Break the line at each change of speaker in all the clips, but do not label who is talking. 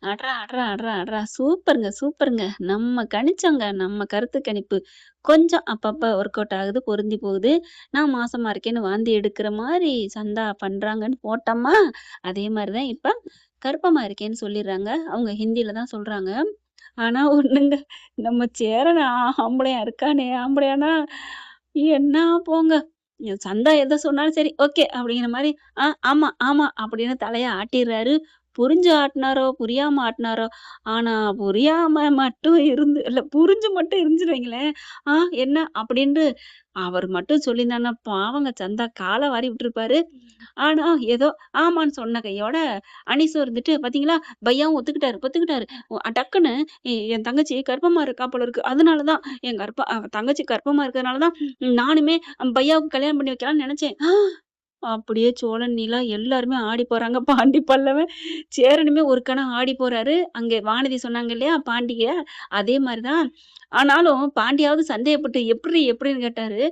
அட்றா, அட்றா, அட்றா, அட்றா! சூப்பர்ங்க, சூப்பர்ங்க. நம்ம கணிச்சோங்க. நம்ம கருத்து கணிப்பு. கொஞ்சம் அப்பப்ப ஒர்க் அவுட் ஆகுது, பொருந்தி போகுது. நான் மாசமா இருக்கேன்னு வாந்தி எடுக்கிற மாரி சந்தா பண்றாங்கன்னு போட்டோமா, அதே மாரி தான் இப்ப கர்ப்பமா இருக்கேன்னு சொல்லிர்றாங்க. அவங்க ஹிந்தில தான் சொல்றாங்க. ஆனா ஒண்ணுங்க, நம்ம சேரன் ஆம்பளையா இருக்கானே, ஆம்பளையானா என்ன போங்க. சந்தா எத சொன்னாலும் சரி, ஓகே அப்படிங்கிற மாரி, ஆமா, ஆமா அப்படின்னு தலைய ஆட்டிர்றாரு. புரிஞ்சு ஆட்டுனாரோ, புரியாம ஆட்டுனாரோ, ஆனா புரியாம மட்டும் இல்ல புரிஞ்சு மட்டும் இருந்துச்சுன்னு வைங்களேன், ஆ என்ன அப்படின்னு அவர் மட்டும் சொல்லியிருந்தாருன்னா, பாவங்க சந்தா கால வாரி விட்டுருப்பாரு. ஆனா ஏதோ ஆமான்னு சொன்ன கையோட அனீஸும் இருந்துட்டு, "பாத்தீங்களா, பையாவும் ஒத்துக்கிட்டாரு, ஒத்துக்கிட்டாரு. டக்குன்னு என் தங்கச்சி கர்ப்பமா இருக்கா போல இருக்கு. அதனால தான் தங்கச்சி கர்ப்பமா இருக்கிறதுனால தான் நானுமே பையாவுக்கு கல்யாணம் பண்ணி வைக்கலாம்னு நெனச்சேன்." அப்படியே சோழன், நிலா எல்லாருமே ஆடி போறாங்க. பாண்டி பல்லவன், சேரனுமே ஒரு கணம் ஆடி போறாரு. அங்கே வானதி சொன்னாங்க இல்லையா? பாண்டிய. அதே மாரி தான். ஆனாலும் பாண்டியாவது சந்தேகப்பட்டு எப்புட்ரி? எப்புடின்னு கேட்டாரு.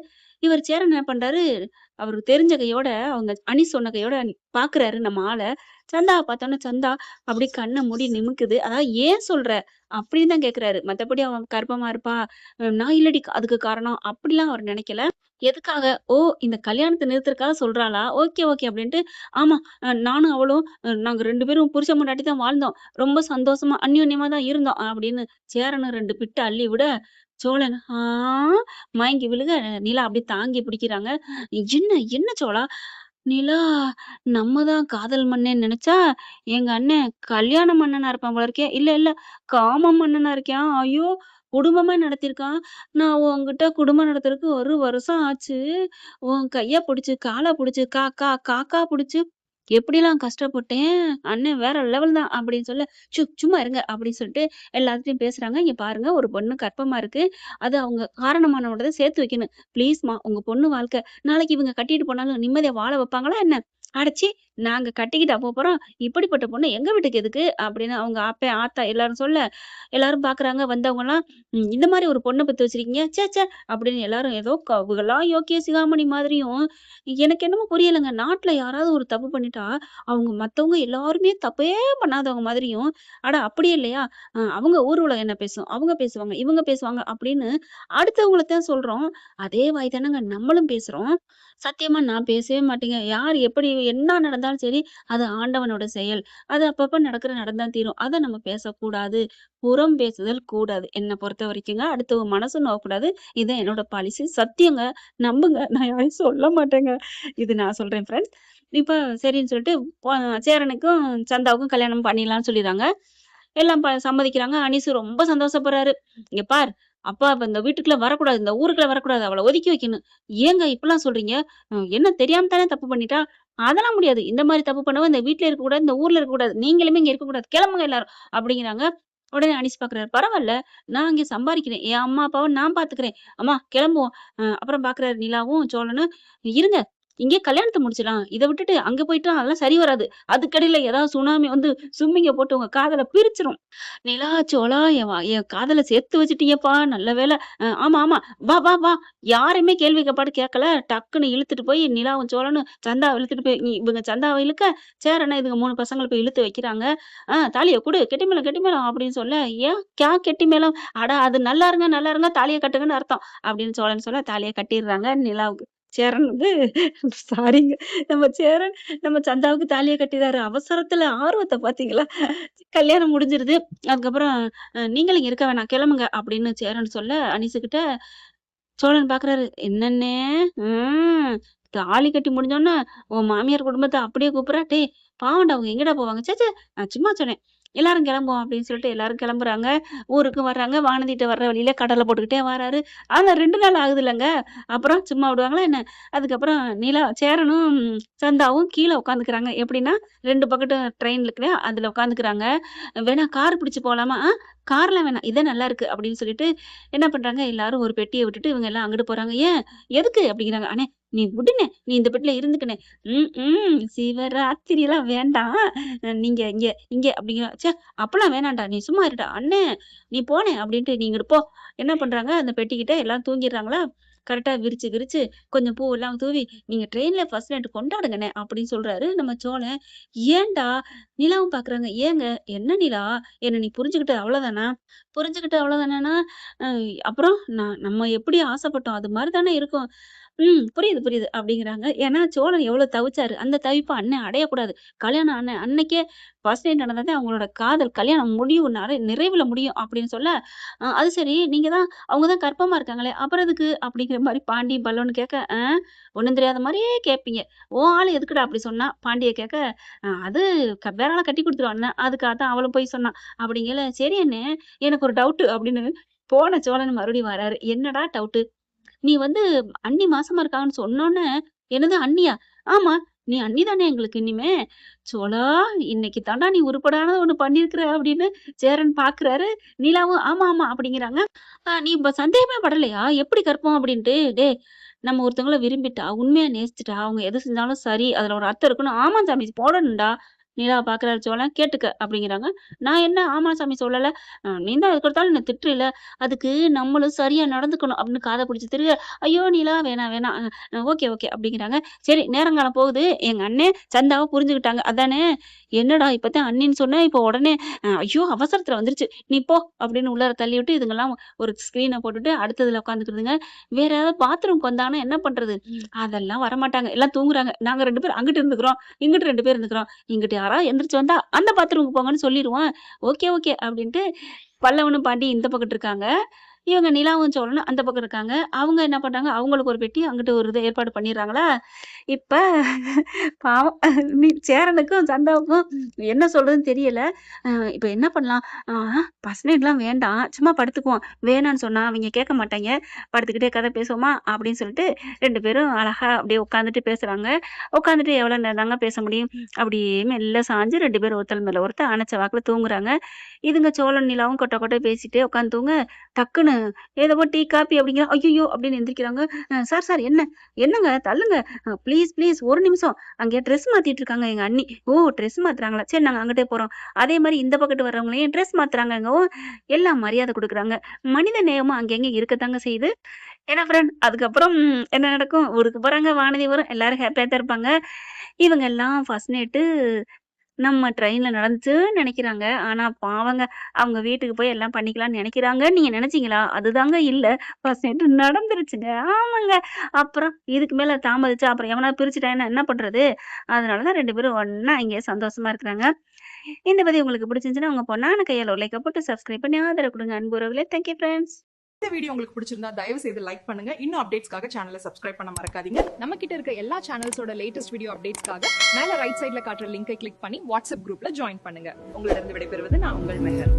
இவர் சேரன் என்ன பண்றாரு, அவருக்கு தெரிஞ்ச கையோட அவங்க அனி சொன்ன கையோட பாக்குறாரு நம்ம ஆள. சந்தாவ பார்த்தோனே சந்தா அப்படியே கண்ண மூடி நிமிக்குது. அதாவது "ஏன் சொல்ற?" அப்படின்னு தான் கேட்கிறாரு. மத்தபடி அவ கர்ப்பமா இருப்பா, நான் இல்லடி அதுக்கு காரணம் அப்படிலாம் அவர் நெனைக்கல. எதுக்காக? ஓ! இந்த கல்யாணத்த நிறுத்துறதுக்காக சொல்றாளா? ஓகே, ஓகே அப்டின்ட்டு, ஆமா நானும் அவளும் நாங்க 2 பேரும் புருஷன் பொண்டாட்டி தான் வாழ்ந்தோம். ரொம்ப சந்தோஷமா, அந்யோன்யமா தான் இருந்தோம். அப்படின்னு சேரனும் 2 பிட்டு அள்ளி விட, சோழன் மயங்கி விழுக, நிலா அப்படியே தாங்கி பிடிக்கிறாங்க. என்ன என்ன சோழா? நிலா நம்ம தான் காதல் மன்னன்னு நெனச்சா, எங்க அண்ணன் கல்யாண மன்னனா இருப்பான் போல இருக்கே. இல்ல, இல்ல காம மன்னனா இருக்கான். ஐயோ! குடும்பமே நடத்தியிருக்கான். நான் உன்கிட்ட குடும்பம் நடத்துறதுக்கு 1 வருஷம் ஆச்சு. உன் கைய புடிச்சு, கால புடிச்சு, காக்கா புடிச்சு எப்படிலாம் கஷ்டப்பட்டேன். அண்ணன் வேற லெவல் தான் அப்படின்னு சொல்ல, சும்மா இருங்க" அப்படின்னு சொல்லிட்டு எல்லார்கிட்டயும் பேசுறாங்க. "இங்க பாருங்க ஒரு பொண்ணு கர்ப்பமா இருக்கு. அது அவங்க காரணமானவங்கள சேர்த்து வைக்கணும். ப்ளீஸ்மா உங்க பொண்ணு வாழ்க்கை. நாளைக்கு இவங்க கட்டிட்டு போனாலும் நிம்மதியா வாழ வைப்பாங்களா என்ன?" "அடச்சீ! நாங்க கட்டிக்கிட்டா போப்போறோம். இப்படிப்பட்ட பொண்ணு எங்க வீட்டுக்கு எதுக்கு?" அப்படின்னு அவங்க அப்பன், ஆத்தா எல்லாரும் சொல்ல, எல்லாரும் பார்க்குறாங்க வந்தவங்கலாம், இந்த மாரி ஒரு பொண்ண பெத்து வச்சிருக்கீங்க. ச்சே! ச்சே!" அப்படின்னு எல்லாரும் ஏதோ கவுகளா யோக்கிய சிகாமணி மாதிரியும், எனக்கு என்னமோ புரியலங்க. நாட்ல யாராவது ஒரு தப்பு பண்ணிட்டா, அவங்க மத்தவங்க எல்லாருமே தப்பே பண்ணாதவங்க மாதிரியும், அட அப்படியே இல்லையா? அவங்க ஊர் உலகம் என்ன பேசும்? அவங்க பேசுவாங்க, இவங்க பேசுவாங்க அப்படின்னு அடுத்தவங்கள தான் சொல்றோம். அதே வாய் தானங்க நம்மளும் பேசுறோம். சத்தியமா நான் பேசவே மாட்டேங்க. யார் எப்படி என்ன நடந்தாலும் சரி, அது ஆண்டவனோட செயல். அது அப்பப்ப நடந்தான் தீரும். அத நம்ம பேசக்கூடாது. புறம் பேசுதல் கூடாது. என்ன பொறுத்தவரைக்குங்க. அடுத்தவங்க மனசு நோகக்கூடாது. இதான் என்னோட பாலிசி. சத்தியங்க. நம்புங்க. நான் யாரையும் சொல்ல மாட்டேங்க. இது நான் சொல்றேன் ஃப்ரெண்ட்ஸ். இப்ப சரின்னு சொல்லிட்டு பொ சேரனுக்கும், சந்தாவுக்கும் கல்யாணம் பண்ணிடலாம்னு சொல்லிர்றாங்க. எல்லாம் சம்மதிக்கிறாங்க. அனீஸு ரொம்ப சந்தோஷப்படுறாரு. "இங்க பார், அப்பா இப்ப இந்த வீட்டுக்குள்ள வரக்கூடாது. இந்த ஊருக்குள்ள வரக்கூடாது. அவள ஒதுக்கி வைக்கணும்." "ஏங்க இப்படிலாம் சொல்றீங்க? என்ன தெரியாம தானே தப்பு பண்ணிட்டா?" "அதெல்லாம் முடியாது. இந்த மாரி தப்பு பண்ணவ இந்த வீட்ல இருக்கக்கூடாது, இந்த ஊர்ல இருக்கக்கூடாது. நீங்களுமே இங்க இருக்கக்கூடாது. கிளம்புங்க எல்லாரும்." அப்படிங்கிறாங்க. உடனே அனீஸ் பார்க்குறாரு. "பரவால்ல. நான் இங்க சம்பாரிக்கிறேன். என் அம்மா, அப்பாவ நான் பார்த்துக்கிறேன். அம்மா கிளம்புவோம்." அப்புறம் பார்க்குறாரு நிலாவும், சோழனும். "இருங்க. இங்கேயே கல்யாணத்த முடிச்சிடலாம். இத விட்டுட்டு அங்க போயிட்டா அதெல்லாம் சரி வராது. அதுக்கடையில ஏதாவது சுனாமி வந்து ஸ்விம்மிங்க போட்டு உங்க காதல பிரிச்சுரும்." "நிலா, சோளா என் காதல சேர்த்து வச்சுட்டீங்கப்பா. நல்ல வேள. ஆமா, ஆமா. வா, வா, வா." யாரையுமே கேள்வி கேப்பாடு கேட்கல. டக்குன்னு இழுத்துட்டு போய் நிலாவும், சோழனும் சந்தாவ இழுத்துட்டு போய் இவங்க சந்தாவ இழுக்க, சேரன இதுங்க 3 பசங்கள போய் இழுத்து வைக்கிறாங்க. தாலிய குடு. கெட்டிமேளம், கெட்டிமேளம்" அப்படின்னு சொல்ல, "ஏன் கெட்டிமேளம்? அட அது நல்லா இருங்க, நல்லா இருங்க. தாலிய கட்டுங்கன்னு அர்த்தம்." அப்படின்னு சோழன் சொல்ல, தாலிய கட்டிர்றாங்க நிலாவுக்கு. சேரன் வந்து சாரிங்க. நம்ம சேரன் நம்ம சந்தாவுக்கு தாலிய கட்டிறாரு. அவசரத்துல ஆர்வத்த பார்த்தீங்களா? கல்யாணம் முடிஞ்சிருது. அதுக்கப்புறம் "நீங்களும் இங்க இருக்க வேணாம். கிளம்புங்க" அப்படின்னு சேரன் சொல்ல, அனீஸுகிட்ட சோழன் பார்க்குறாரு. "என்னண்ணே? ம். தாலி கட்டி முடிஞ்சோனே, உன் மாமியார் குடும்பத்த அப்படியே கூப்பிடுற? டேய் பாவம்டா அவங்க எங்கடா போவாங்க?" "ச்சே! ச்சே! நான் சும்மா சொன்னேன்." "எல்லாரும் கிளம்புவோம்" அப்படின்னு சொல்லிட்டு எல்லாரும் கிளம்புறாங்க. ஊருக்கு வர்றாங்க. வானதிட்ட வர்ற வழியில கடல போட்டுக்கிட்டே வராரு. ஆனா 2 நாள் ஆகுதுல்லங்க. அப்புறம் சும்மா விடுவாங்களா என்ன? அதுக்கப்புறம் சேரனும், சந்தாவும் கீழ உட்காந்துக்கிறாங்க. எப்படின்னா 2 பக்கட்டும் ட்ரெயின் இருக்குல்லையா? அதுல உட்காந்துக்கிறாங்க. "வேணா கார் பிடிச்சு போலாமா?" கார்லாம் வேணாம். இதே நல்லாருக்கு" அப்படின்னு சொல்லிட்டு என்ன பண்றாங்க, எல்லாரும் ஒரு பெட்டிய விட்டுட்டு இவங்க எல்லாம் அங்கிட்டு போறாங்க. "ஏன்? எதுக்கு?" அப்படிங்கிறாங்க. "அண்ணே நீ விடுண்ணே. நீ இந்த பெட்டில இருந்துக்கண்ணே." சிவராத்திரிலாம் வேண்டாம். நீங்க இங்க இங்க" அப்படிங்கிறா. "ச்சே அப்பலாம் வேணாம்டா. நீ சும்மா இருடா." "அண்ணே நீ போண்ணே" அப்படின்ட்டு நீ இங்கிட்டு போ. என்ன பண்றாங்க, அந்த பெட்டிக்கிட்ட எல்லாம் தூங்கிர்றாங்களா? கரெக்ட்டா விரிச்சு, விரிச்சு கொஞ்சம் பூவெல்லாம் தூவி, "நீங்க ட்ரெயின்ல ஃபர்ஸ்ட் நைட் கொண்டாடுங்கண்ணே" அப்படின்னு சொல்றாரு நம்ம சோழன். "ஏன்டா?" நிலாவும் பார்க்குறாங்க. "ஏங்க? என்ன நிலா? என்ன நீ புரிஞ்சுகிட்ட அவ்வளோதானா?" புரிஞ்சுகிட்ட அவ்வளோதானேன்னா, அ அப்புறம் நம்ம எப்படி ஆசைப்பட்டோம், அது மாரி தானே இருக்கும். புரியுது, புரியுது அப்படிங்கிறாங்க. ஏன்னா சோழன் எவ்வளோ தவிச்சாரு. அந்த தவிப்ப அண்ணன் அடையக்கூடாது. கல்யாணம் அன்னைக்கே ஃபர்ஸ்ட் நைட் நடந்தா தான் அவங்களோட காதல் கல்யாணம் முடியும் நிறைவுல முடியும் அப்படின்னு சொல்ல, அது சரி நீங்க தான் அவங்க தான் கர்ப்பமா இருக்காங்களே, அப்புறம் எதுக்கு? அப்படிங்கிற மாரி பாண்டி பல்லவன் கேட்க, ஒண்ணும் தெரியாத மாரியே கேட்பீங்க. உன் ஆளு எதுக்குடா அப்படி சொன்னா? பாண்டிய கேட்க, அது வேற ஆள கட்டி குடுத்துருவா அண்ணன். அதுக்காக தான் அவளும் போய் சொன்னா. அப்படிங்கையில, "சரி அண்ணே, எனக்கு ஒரு டவுட்டு" அப்படின்னு போன சோழன் மறுபடியும் வராரு. "என்னடா டவுட்டு?" நீ வந்து அண்ணி மாசமா இருக்காங்கன்னு சொன்னோனே, "என்னது அண்ணியா?" "ஆமா. நீ அண்ணி தானே எங்களுக்கு இனிமே." "சோளா, இன்னைக்கு தான்டா நீ உருப்படாத ஒண்ணு பண்ணியிருக்கிற" அப்படின்னு சேரன் பார்க்குறாரு. நிலாவும் "ஆமா, ஆமா" அப்படிங்கிறாங்க. "நீ இப்ப சந்தேகமே படலையா? எப்படி கற்போம்?" அப்படின்ட்டு. "டேய், நம்ம ஒருத்தவங்கள விரும்பிட்டா, உண்மையா நேசிச்சுட்டா, அவங்க எது செஞ்சாலும் சரி, அதுல ஒரு அர்த்தம் இருக்குன்னு" "ஆமா சாமி போடணும்டா." நிலாவ பார்க்குறாரு சோழன். "கேட்டுக்க" அப்படிங்கிறாங்க. "நான் என்ன ஆமா சாமி சொல்லல. நீ தான் எதுக்கெடுத்தாலும் என்ன திட்டுறீல. அதுக்கு நம்மளும் சரியா நடந்துக்கணும் அப்படின்னு காத புடிச்சு திருக, "ஐயோ! நிலா வேணாம், வேணாம். ஓகே, ஓகே" அப்படிங்கிறாங்க. சரி நேரங்காலம் போகுது. எங்க அண்ணே சந்தாவ புரிஞ்சுக்கிட்டாங்க. அதானே? "என்னடா இப்பதான் அண்ணின்னு சொன்னேன். இப்போ உடனே ஐயோ! அவசரத்துல வந்துருச்சு. நீ போ" அப்படின்னு உள்ளார தள்ளிவிட்டு இதுங்கலாம் ஒரு ஸ்க்ரீன போட்டுட்டு அடுத்ததுல உட்காந்துக்குதுங்க. வேற யாராவது பாத்ரூம்க்கு வந்தாங்கன்னா என்ன பண்றது? அதெல்லாம் வரமாட்டாங்க. எல்லாம் தூங்குறாங்க. நாங்க 2 பேரும் அங்கிட்டு இருந்துக்கிறோம். இங்கிட்டு 2 பேர் இருந்துக்கிறோம். இங்கிட்டு யாராவது எந்திரிச்சு வந்தா அந்த பாத்ரூமுக்கு போங்கன்னு சொல்லிருவோம். ஓகே, ஓகே அப்படின்ட்டு பல்லவனும் பாண்டி இந்த பக்கட்டு இருக்காங்க. இவங்க நிலாவும் சோழனும் அந்த பக்கம் இருக்காங்க. அவங்க என்ன பண்றாங்க, அவங்களுக்கு ஒரு பெட்டி, அங்கிட்டு ஒரு இத ஏற்பாடு பண்ணிர்றாங்களா, இப்ப பாவம் சேரனுக்கும் சந்தாவுக்கும் என்ன சொல்றதுன்னு தெரியல. இப்ப என்ன பண்ணலாம்? ஃபர்ஸ்ட் நைட்லாம் வேண்டாம். சும்மா படுத்துக்குவோம். வேணான்னு சொன்னா அவைங்க கேட்க மாட்டாய்ங்க. படுத்துக்கிட்டே கதை பேசுவோமா? அப்படின்னு சொல்லிட்டு 2 பேரும் அழகா அப்படியே உட்காந்துட்டு பேசுறாங்க. உட்காந்துட்டு எவ்வளோ நேரம் தாங்க பேச முடியும்? அப்படியே மெல்ல சாஞ்சு 2 பேரும் ஒருத்தர் மேல ஒருத்தர் அணைச்ச வாக்குல தூங்குறாங்க. இதுங்க சோழன், நிலாவும் கொட்ட கொட்ட பேசிட்டே உட்காந்து தூங்க, டக்குனு ஏதோ டீ, காப்பி அப்படிங்கிற "ஐய்யய்யோ!" அப்படின்னு எந்திரிக்கிறாங்க. சார் சார் என்ன? என்னங்க தள்ளுங்க. ப்ளீஸ் ப்ளீஸ் ஒரு நிமிஷம். அங்கே ட்ரெஸ் மாத்திட்டு இருக்காங்க எங்க அண்ணி." "ஓ! ட்ரெஸ் மாத்துறாங்களா? சரி நாங்க அங்கிட்டே போறோம்." அதே மாரி இந்த பக்கட்டு வர்றவங்களையும் ட்ரெஸ் மாத்துறாங்கங்கவும், எல்லாம் மரியாதை குடுக்குறாங்க. மனித நேயமும் அங்கங்க இருக்கத்தாங்க செய்யுது. ஏன்னா ஃப்ரெண்ட் அதுக்கப்புறம் என்ன நடக்கும்? ஊருக்கு போறாங்க, வானதி வரும். எல்லாரும் ஹேப்பியா தான் இருப்பாங்க. இவங்க எல்லாம் ஃபர்ஸ்ட் நைட்டு நம்ம ட்ரெயின்ல நடந்துச்சுன்னு நெனைக்கிறாங்க. ஆனா பாவங்க, அவங்க வீட்டுக்கு போய் எல்லாம் பண்ணிக்கலாம்னு நெனைக்கிறாங்கன்னு நீங்க நெனச்சீங்களா? அதுதாங்க இல்ல. ஃபர்ஸ்ட் நைட் நடந்துருச்சுங்க. ஆமாங்க. அப்புறம் இதுக்கு மேல தாமதிச்சா அப்புறம் எவனாவது பிரிச்சுட்டான்னா என்ன பண்றது? அதனால தான் 2 பேரும் ஒண்ணா இங்க சந்தோஷமா இருக்கிறாங்க. இந்த பதிவு உங்களுக்கு பிடிச்சிருந்துச்சுன்னா, உங்க பொண்ணான கையால ஒரு லைக்க போட்டு சப்ஸ்கிரைப் பண்ணி ஆதரவு குடுங்க. அன்பு உறவுகளே. Thank you friends.
இந்த வீடியோ உங்களுக்கு பிடிச்சிருந்தா தயவு செய்து லைக் பண்ணுங்க. இன்னும் அப்டேட்ஸ்க்காக சேனலை சப்ஸ்கிரைப் பண்ண மறக்காதீங்க.
நம்ம கிட்ட இருக்க எல்லா சேனல்ஸோட லேட்டஸ்ட் வீடியோ அப்டேட்ஸ்க்காக மேல ரைட் சைடுல காட்டுற லிங்கை கிளிக் பண்ணி வாட்ஸ்அப் குரூப்ல ஜாயின் பண்ணுங்க.
உங்களிடம் விடைபெறுவது நான் உங்கள் மெஹர்.